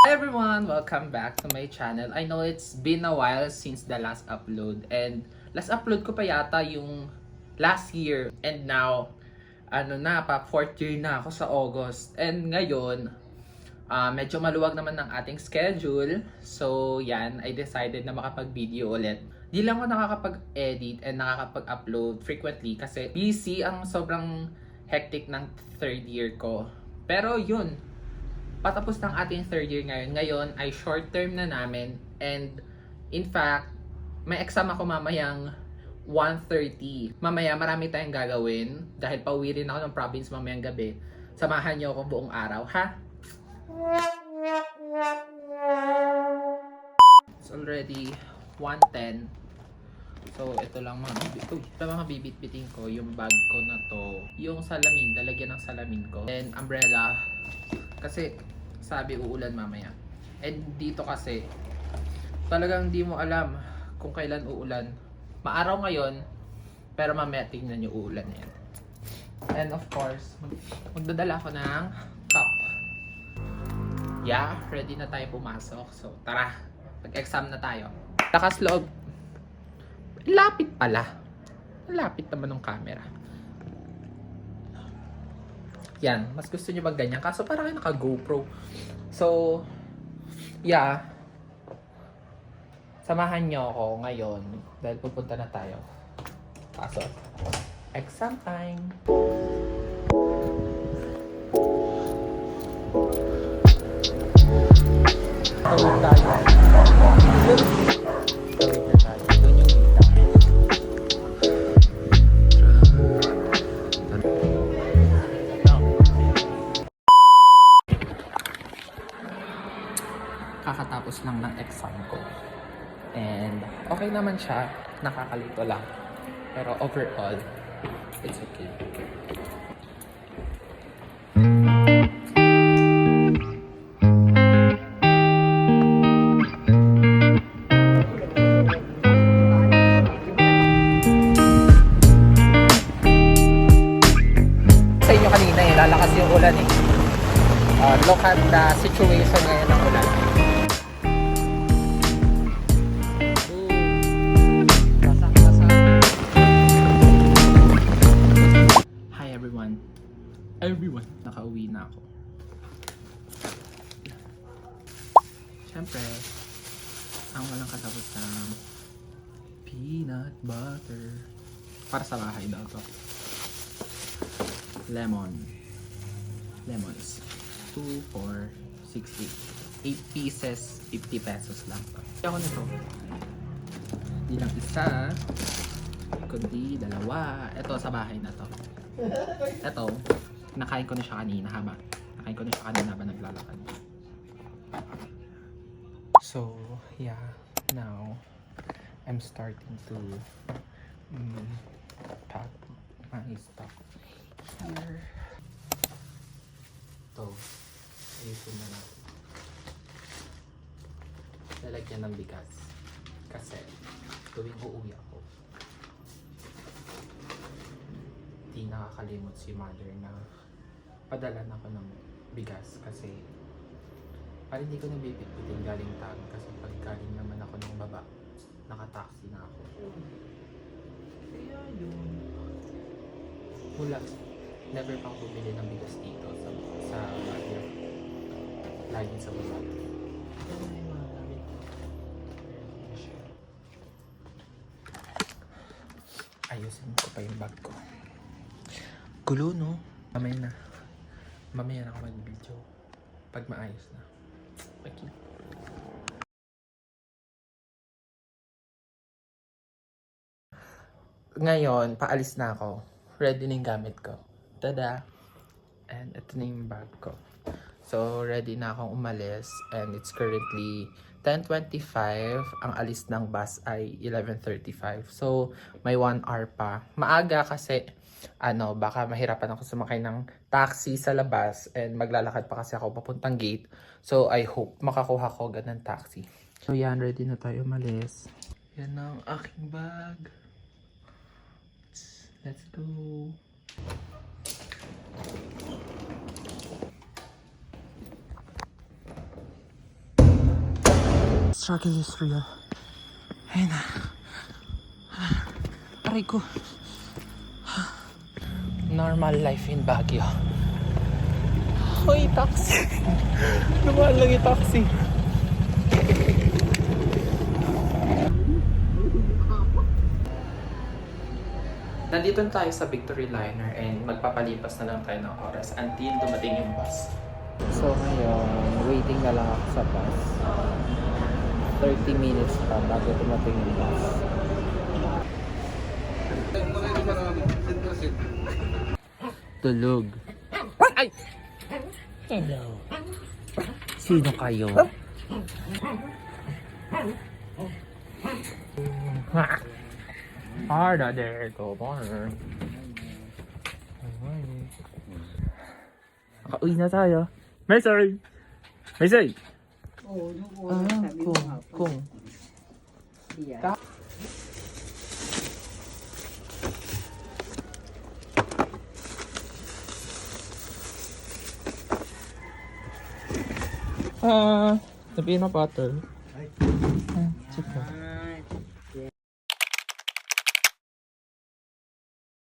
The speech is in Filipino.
Hi everyone! Welcome back to my channel. I know it's been a while since the last upload and last upload ko pa yata yung last year and now pa 4th year na ako sa August and ngayon medyo maluwag naman ng ating schedule, so yan, I decided na makapag-video ulit. Di lang ako nakakapag-edit and nakakapag-upload frequently kasi busy, ang sobrang hectic ng 3rd year ko. Pero yun, patapos ng ating 3rd year ngayon. Ngayon ay short term na namin and in fact, may exam ako mamayang 1:30. Mamaya marami tayong gagawin dahil pauwi rin ako ng province mamayang gabi. Samahan niyo ako buong araw, ha? It's already 1:10. So, ito lang mga bibit-biting ko. Yung bag ko na to. Yung salamin, lalagyan ng salamin ko. And umbrella. Kasi sabi uulan mamaya. And dito kasi talagang di mo alam kung kailan uulan. Maaraw ngayon, pero mamaya tingnan nyo uulan yan. And of course, magdadala ako ng cup. Yeah, ready na tayo pumasok. So tara, mag-exam na tayo. Lakas loob. Lapit pala. Lapit naman ng camera. Yan, mas gusto nyo ba ganyan? Kaso parang kayo naka-GoPro. So, yeah. Samahan nyo ako ngayon dahil pupunta na tayo. Kaso, exam time. Tawid tayo. Tawid na tayo. Doon yung dita. Kakatapos lang ng exam ko. And okay naman siya. Nakakalito lang. Pero overall, it's okay. Sa inyo kanina lalakas yung ulan eh. Look at the situation ngayon ng ulan. Everyone, nakauwi na ako. Siyempre, ang walang katapos ng peanut butter. Para sa bahay daw to. Lemons. 2, 4, 6, 8. 8 pieces, 50 pesos lang to. Ako nito. Hindi lang isa, kundi dalawa. Ito sa bahay na to. Ito. Nakain ko na siya kanina habang naglalakad. So, yeah. Now, I'm starting to pack my stuff here. Ito. Ayusin na natin. Lalagyan ng bigas. Kasi, tuwing uuwi ako, di nakakalimot si mother na padalan ako ng bigas kasi parang hindi ko nabibitbitin galing tag kasi pag galing naman ako ng baba nakataxi na ako. Kaya yun, wala, never pang bumili ng bigas dito sa Baguio, lagi sa baba. Ayusin ko pa yung bag ko. Gulo, no? Mamaya na ako mag-video pag maayos na. Okay. Ngayon, paalis na ako. Ready na yung gamit ko. Tada! And ito na yung bag ko. So, ready na akong umalis. And it's currently 10:25. Ang alis ng bus ay 11:35. So, may 1 hour pa. Maaga kasi baka mahirapan ako sumakay ng taxi sa labas and maglalakad pa kasi ako papuntang gate. So, I hope makakuha ko agad ng taxi. So, yan. Ready na tayo umalis. Yan ang aking bag. Let's go. struggle is real. Ayun na. Aray ko. Normal life in Baguio. Hoy, taxi! Lumaan lang yung taxi. Nandito na tayo sa Victory Liner and magpapalipas na lang tayo ng oras until dumating yung bus. So ngayon, waiting na lang ako sa bus. 30 minutes pa bago dumating yung bus. Tulog. Ay! Hello. Sino kayo? Harda there, go bar. Nakauwi na tayo. Mesay! Mesay! Kung. The peanut butter. Chicken.